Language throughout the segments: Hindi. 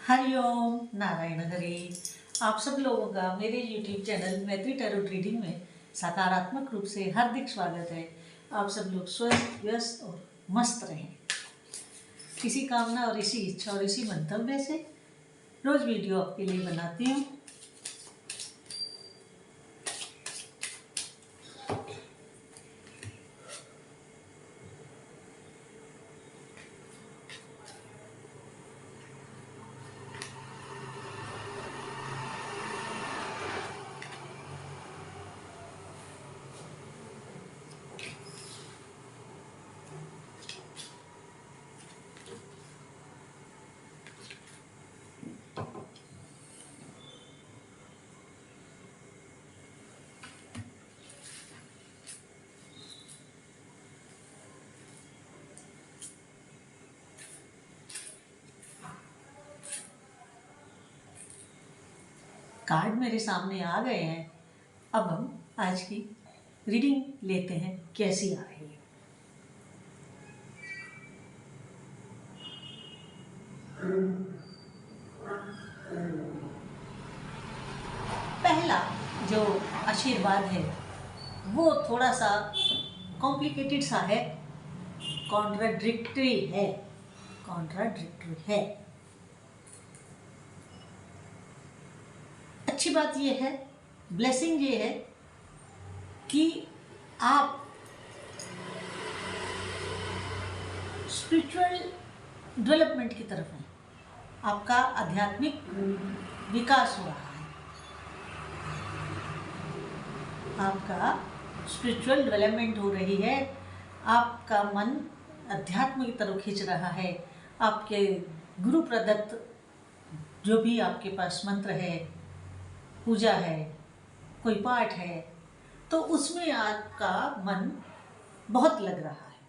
हरिओम नारायण हरि। आप सब लोगों का मेरे YouTube चैनल मैत्री टैरो रीडिंग में सकारात्मक रूप से हार्दिक स्वागत है। आप सब लोग स्वस्थ व्यस्त और मस्त रहें। इसी कामना और इसी इच्छा और इसी मंतव्य से रोज वीडियो आपके लिए बनाती हूँ। कार्ड मेरे सामने आ गए हैं। अब हम आज की रीडिंग लेते हैं कैसी आ रही है। पहला जो आशीर्वाद है वो थोड़ा सा कॉम्प्लिकेटेड सा है, कॉन्ट्राडिक्टरी है। अच्छी बात ये है, ब्लेसिंग ये है कि आप स्पिरिचुअल डेवलपमेंट की तरफ हैं। आपका आध्यात्मिक विकास हो रहा है, आपका स्पिरिचुअल डेवलपमेंट हो रही है, आपका मन अध्यात्म की तरफ खींच रहा है। आपके गुरु प्रदत्त जो भी आपके पास मंत्र है, पूजा है, कोई पाठ है, तो उसमें आपका मन बहुत लग रहा है।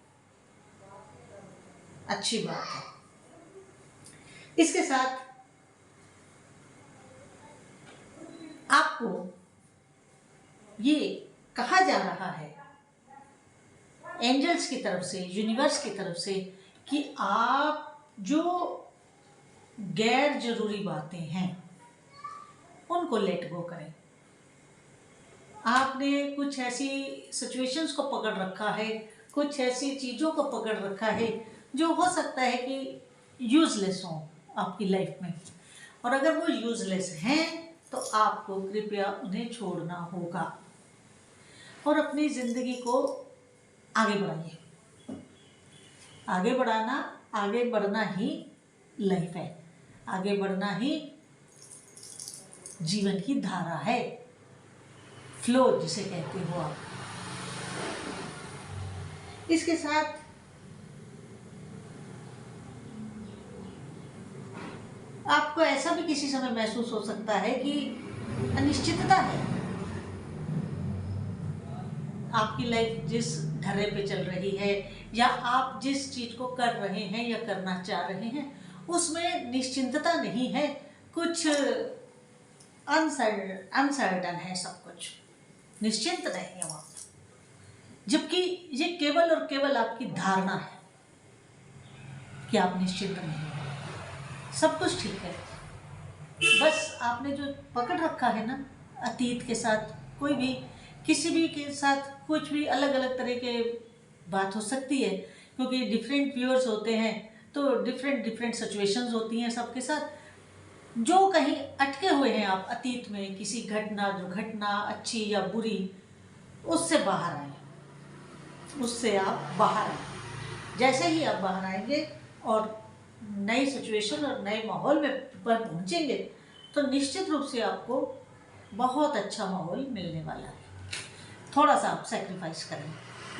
अच्छी बात है। इसके साथ आपको ये कहा जा रहा है एंजल्स की तरफ से, यूनिवर्स की तरफ से, कि आप जो गैर जरूरी बातें हैं उनको लेट गो करें। आपने कुछ ऐसी सिचुएशंस को पकड़ रखा है, कुछ ऐसी चीज़ों को पकड़ रखा है जो हो सकता है कि यूजलेस हो आपकी लाइफ में, और अगर वो यूजलेस हैं तो आपको कृपया उन्हें छोड़ना होगा और अपनी ज़िंदगी को आगे बढ़ाइए। आगे बढ़ना ही लाइफ है, आगे बढ़ना ही जीवन की धारा है, फ्लो जिसे कहते हो आप। इसके साथ आपको ऐसा भी किसी समय महसूस हो सकता है कि अनिश्चितता है। आपकी लाइफ जिस ढर्रे पे चल रही है या आप जिस चीज को कर रहे हैं या करना चाह रहे हैं उसमें निश्चिंतता नहीं है, कुछ अनसर्टन है, सब कुछ निश्चिंत नहीं है वहाँ। जबकि ये केवल और केवल आपकी धारणा है कि आप निश्चिंत नहीं हैं। सब कुछ ठीक है, बस आपने जो पकड़ रखा है ना, अतीत के साथ कोई भी किसी भी के साथ कुछ भी अलग अलग तरह के बात हो सकती है, क्योंकि डिफरेंट व्यूअर्स होते हैं तो डिफरेंट सिचुएशंस होती हैं सबके साथ। जो कहीं अटके हुए हैं आप अतीत में, किसी घटना अच्छी या बुरी, उससे बाहर आए, उससे आप बाहर आए। जैसे ही आप बाहर आएंगे और नई सिचुएशन और नए माहौल में पर पहुंचेंगे तो निश्चित रूप से आपको बहुत अच्छा माहौल मिलने वाला है। थोड़ा सा आप सेक्रीफाइस करें,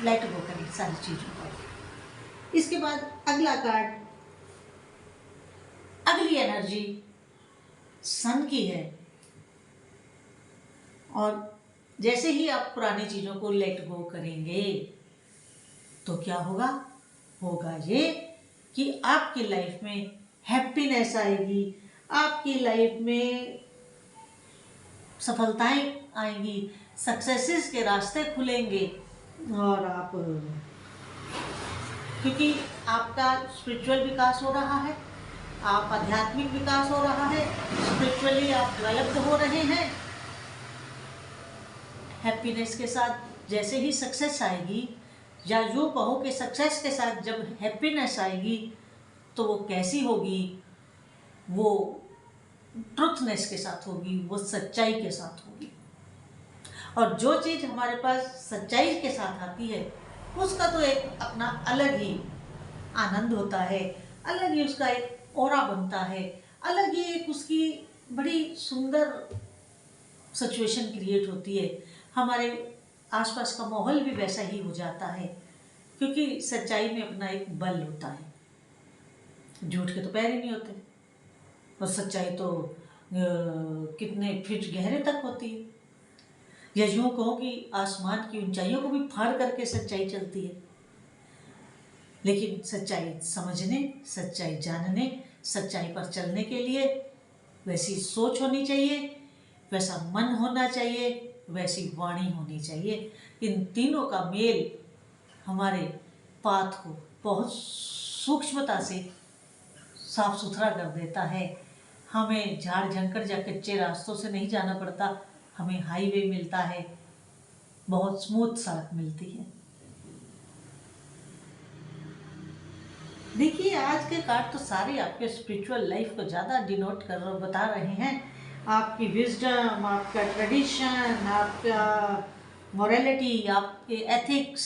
लेट गो करें सारी चीज़ों को। इसके बाद अगला कार्ड, अगली एनर्जी सन की है, और जैसे ही आप पुरानी चीज़ों को लेट गो करेंगे तो क्या होगा ये कि आपकी लाइफ में हैप्पीनेस आएगी, आपकी लाइफ में सफलताएं आएंगी, सक्सेसेस के रास्ते खुलेंगे, और आप, क्योंकि आपका स्पिरिचुअल विकास हो रहा है, आप आध्यात्मिक विकास हो रहा है, स्पिरिचुअली आप डेवलप्ड हो रहे हैं। हैप्पीनेस के साथ जैसे ही सक्सेस आएगी, या यूँ कहो कि सक्सेस के साथ जब हैप्पीनेस आएगी तो वो कैसी होगी, वो ट्रुथनेस के साथ होगी, वो सच्चाई के साथ होगी। और जो चीज़ हमारे पास सच्चाई के साथ आती है उसका तो एक अपना अलग ही आनंद होता है, अलग ही उसका एक ऑरा बनता है, अलग ही एक उसकी बड़ी सुंदर सिचुएशन क्रिएट होती है। हमारे आसपास का माहौल भी वैसा ही हो जाता है, क्योंकि सच्चाई में अपना एक बल होता है। झूठ के तो पैर ही नहीं होते, और सच्चाई तो कितने फीट गहरे तक होती है, या यूँ कहो कि आसमान की ऊंचाइयों को भी फाड़ करके सच्चाई चलती है। लेकिन सच्चाई समझने, सच्चाई जानने, सच्चाई पर चलने के लिए वैसी सोच होनी चाहिए, वैसा मन होना चाहिए, वैसी वाणी होनी चाहिए। इन तीनों का मेल हमारे पाथ को बहुत सूक्ष्मता से साफ सुथरा कर देता है। हमें झाड़ झंकर या कच्चे रास्तों से नहीं जाना पड़ता, हमें हाईवे मिलता है, बहुत स्मूथ सड़क मिलती है। देखिए, आज के कार्ड तो सारे आपके स्पिरिचुअल लाइफ को ज़्यादा डिनोट कर बता रहे हैं। आपकी विजडम, आपका ट्रेडिशन, आपका मोरालिटी, आपके एथिक्स,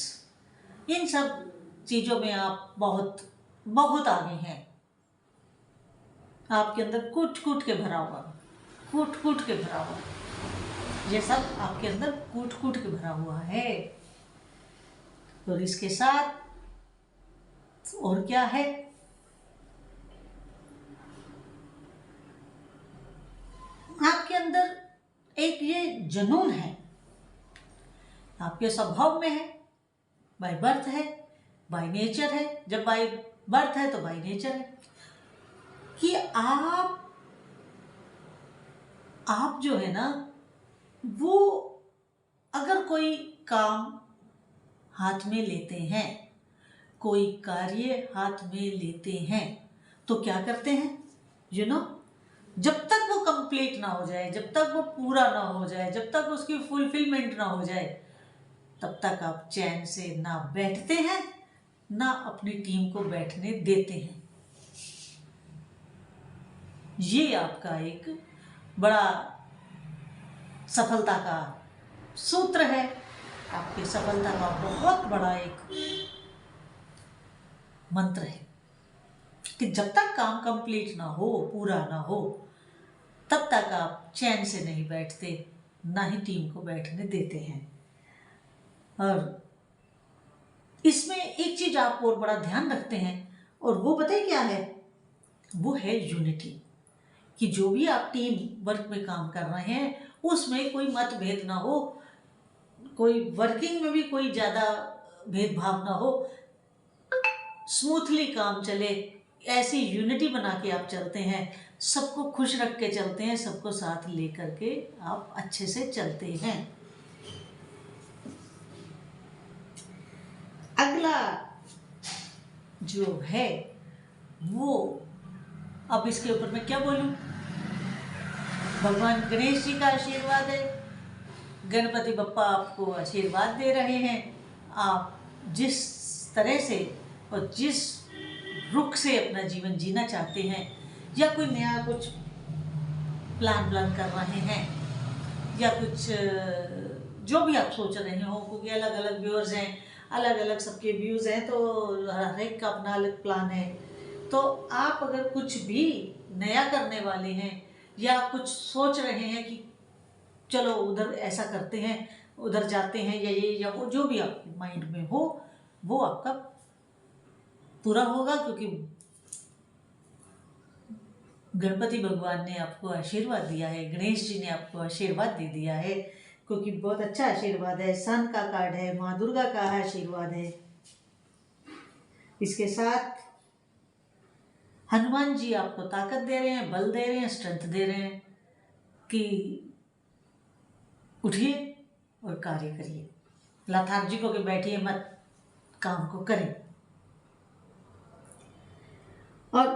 इन सब चीज़ों में आप बहुत बहुत आगे हैं। आपके अंदर कूट कूट के भरा हुआ, कूट कूट के भरा हुआ, ये सब आपके अंदर कूट कूट के भरा हुआ है। और इसके साथ और क्या है, आपके अंदर एक ये जुनून है, आपके स्वभाव में है, बाय बर्थ है, बाय नेचर है। जब बाय बर्थ है तो बाय नेचर है कि आप जो है ना, वो अगर कोई काम हाथ में लेते हैं, कोई कार्य हाथ में लेते हैं, तो क्या करते हैं, जब तक वो कंप्लीट ना हो जाए, जब तक वो पूरा ना हो जाए, जब तक उसकी फुलफिलमेंट ना हो जाए, तब तक आप चैन से ना बैठते हैं, ना अपनी टीम को बैठने देते हैं। ये आपका एक बड़ा सफलता का सूत्र है, आपकी सफलता का बहुत बड़ा एक मंत्र है कि जब तक काम कंप्लीट ना हो, पूरा ना हो, तब तक आप चैन से नहीं बैठते, ना ही टीम को बैठने देते हैं। और इसमें एक चीज आप और बड़ा ध्यान रखते हैं, और वो पता है क्या है, वो है यूनिटी। कि जो भी आप टीम वर्क में काम कर रहे हैं उसमें कोई मतभेद ना हो, कोई वर्किंग में भी कोई ज़्यादा भेदभाव ना हो, स्मूथली काम चले, ऐसी यूनिटी बना के आप चलते हैं, सबको खुश रख के चलते हैं, सबको साथ लेकर के आप अच्छे से चलते हैं। अगला जो है वो, अब इसके ऊपर मैं क्या बोलूं, भगवान गणेश जी का आशीर्वाद है। गणपति बप्पा आपको आशीर्वाद दे रहे हैं। आप जिस तरह से और जिस रुख से अपना जीवन जीना चाहते हैं, या कोई नया कुछ प्लान कर रहे हैं, या कुछ जो भी आप सोच रहे हो, क्योंकि अलग अलग व्यूअर्स हैं, अलग अलग सबके व्यूज़ हैं, तो हर एक का अपना अलग प्लान है। तो आप अगर कुछ भी नया करने वाले हैं, या कुछ सोच रहे हैं कि चलो उधर ऐसा करते हैं, उधर जाते हैं, या ये या वो, जो भी आपके माइंड में हो वो आपका पूरा होगा, क्योंकि गणपति भगवान ने आपको आशीर्वाद दिया है, गणेश जी ने आपको आशीर्वाद दे दिया है, क्योंकि बहुत अच्छा आशीर्वाद है। सन का कार्ड है, माँ दुर्गा का आशीर्वाद है। इसके साथ हनुमान जी आपको ताकत दे रहे हैं, बल दे रहे हैं, स्ट्रेंथ दे रहे हैं कि उठिए और कार्य करिए, लथार्जिक होकर बैठिए मत, काम को करें। और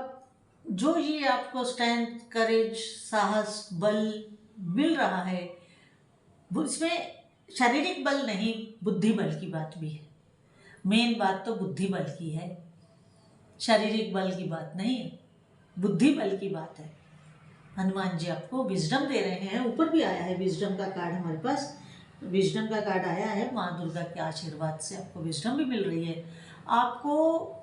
जो ये आपको स्ट्रेंथ, करेज, साहस, बल मिल रहा है, वो इसमें शारीरिक बल नहीं, बुद्धि बल की बात भी है। मेन बात तो बुद्धि बल की है, शारीरिक बल की बात नहीं है, बुद्धि बल की बात है। हनुमान जी आपको विजडम दे रहे हैं। ऊपर भी आया है विजडम का कार्ड, हमारे पास विजडम का कार्ड आया है। माँ दुर्गा के आशीर्वाद से आपको विजडम भी मिल रही है। आपको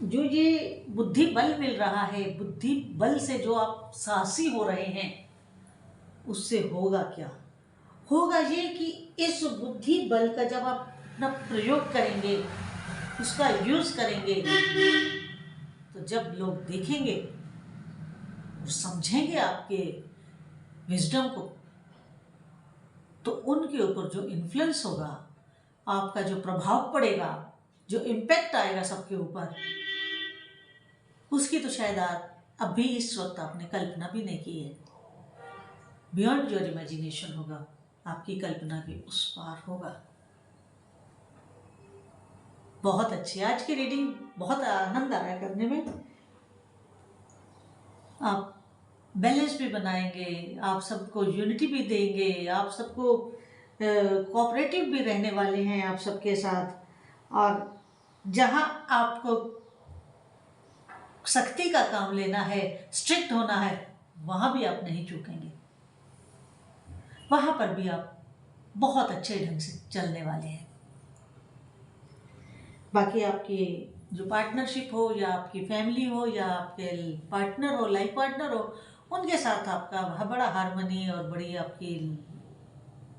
जो ये बुद्धि बल मिल रहा है, बुद्धि बल से जो आप साहसी हो रहे हैं, उससे होगा क्या? होगा ये कि इस बुद्धि बल का जब आप अपना प्रयोग करेंगे, उसका यूज करेंगे, तो जब लोग देखेंगे और समझेंगे आपके विजडम को, तो उनके ऊपर जो इन्फ्लुएंस होगा, आपका जो प्रभाव पड़ेगा, जो इम्पैक्ट आएगा सबके ऊपर, उसकी तो शायद आप अभी इस वक्त आपने कल्पना भी नहीं की है। बियॉन्ड योर इमेजिनेशन होगा, आपकी कल्पना के उस पार होगा। बहुत अच्छी आज की रीडिंग, बहुत आनंद आया करने में। आप बैलेंस भी बनाएंगे, आप सबको यूनिटी भी देंगे, आप सबको कोऑपरेटिव भी रहने वाले हैं आप सबके साथ, और जहां आपको सख्ती का काम लेना है, स्ट्रिक्ट होना है, वहां भी आप नहीं चूकेंगे, वहां पर भी आप बहुत अच्छे ढंग से चलने वाले हैं। बाकी आपकी जो पार्टनरशिप हो, या आपकी फैमिली हो, या आपके पार्टनर हो, लाइफ पार्टनर हो, उनके साथ आपका बड़ा हार्मनी और बड़ी आपकी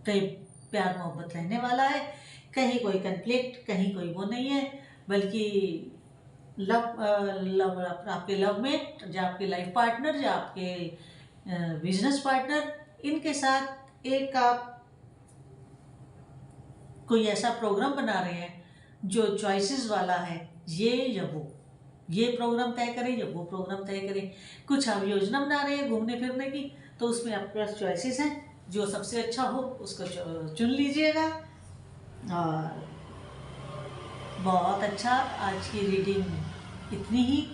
प्यार मोहब्बत रहने वाला है। कहीं कोई कन्फ्लिक्ट, कहीं कोई वो नहीं है, बल्कि लव आपके लवमेट, या आपके लाइफ पार्टनर, या आपके बिजनेस पार्टनर, इनके साथ एक आप कोई ऐसा प्रोग्राम बना रहे हैं जो चॉइसेस वाला है, ये या वो, ये प्रोग्राम तय करें या वो प्रोग्राम तय करें। कुछ आप योजना बना रहे हैं घूमने फिरने की, तो उसमें आपके पास चॉइसेस हैं, जो सबसे अच्छा हो उसको चुन लीजिएगा। और बहुत अच्छा, आज की रीडिंग इतनी ही,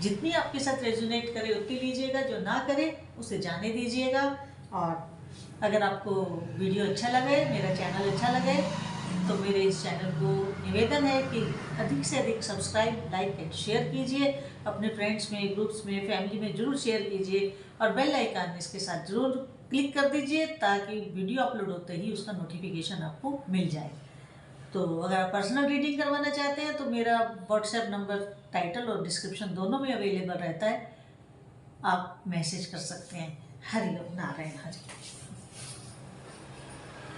जितनी आपके साथ रेजोनेट करे उतनी लीजिएगा, जो ना करे उसे जाने दीजिएगा। और अगर आपको वीडियो अच्छा लगे, मेरा चैनल अच्छा लगे, तो मेरे इस चैनल को निवेदन है कि अधिक से अधिक सब्सक्राइब, लाइक एंड शेयर कीजिए। अपने फ्रेंड्स में, ग्रुप्स में, फैमिली में जरूर शेयर कीजिए, और बेल आइकन इसके साथ जरूर क्लिक कर दीजिए, ताकि वीडियो अपलोड होते ही उसका नोटिफिकेशन आपको मिल जाए। तो अगर आप पर्सनल रीडिंग करवाना चाहते हैं, तो मेरा व्हाट्सएप नंबर टाइटल और डिस्क्रिप्शन दोनों में अवेलेबल रहता है, आप मैसेज कर सकते हैं। हरि ओम, नारायण हरि।